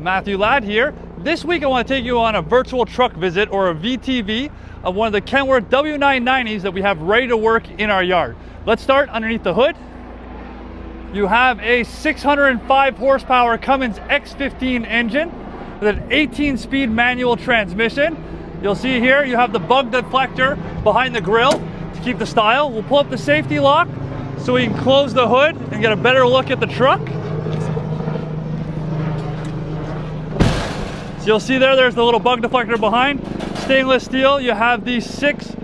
Matthew Ladd here. This week I want to take you on a virtual truck visit, or a VTV, of one of the Kenworth W990s that we have ready to work in our yard. Let's start underneath the hood. You have a 605 horsepower Cummins X15 engine with an 18-speed manual transmission. You'll see here you have the bug deflector behind the grille to keep the style. We'll pull up the safety lock so we can close the hood and get a better look at the truck. So you'll see there's the little bug deflector behind. Stainless steel. You have these 6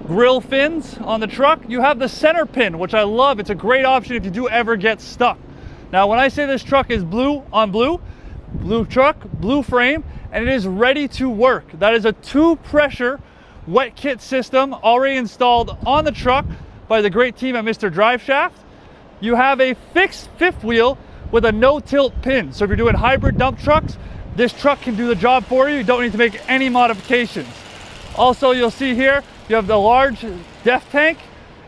grill fins on the truck. You have the center pin, which I love. It's a great option if you do ever get stuck. Now, when I say this truck is blue on blue, blue truck, blue frame, and it is ready to work. That is a 2-pressure wet kit system already installed on the truck by the great team at Mr. Driveshaft. You have a fixed fifth wheel with a no-tilt pin. So if you're doing hybrid dump trucks, this truck can do the job for you. You don't need to make any modifications. Also, you'll see here, you have the large def tank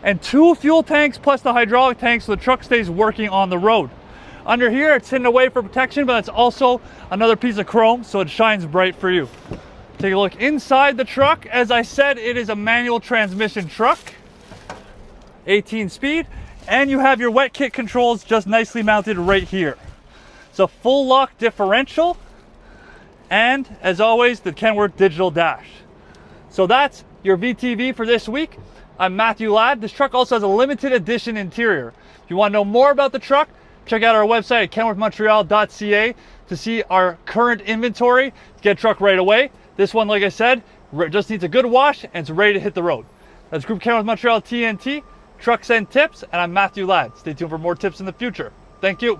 and 2 fuel tanks plus the hydraulic tank, so the truck stays working on the road. Under here, it's hidden away for protection, but it's also another piece of chrome, so it shines bright for you. Take a look inside the truck. As I said, it is a manual transmission truck, 18 speed, and you have your wet kit controls just nicely mounted right here. It's a full lock differential, and as always, the Kenworth digital dash. So that's your VTV for this week. I'm Matthew Ladd. This truck also has a limited edition interior. If you want to know more about the truck, check out our website at kenworthmontreal.ca to see our current inventory. Get a truck right away. This one, like I said, just needs a good wash and it's ready to hit the road. That's Group Kenworth Montreal T.N.T, Trucks and Tips, and I'm Matthew Ladd. Stay tuned for more tips in the future. Thank you.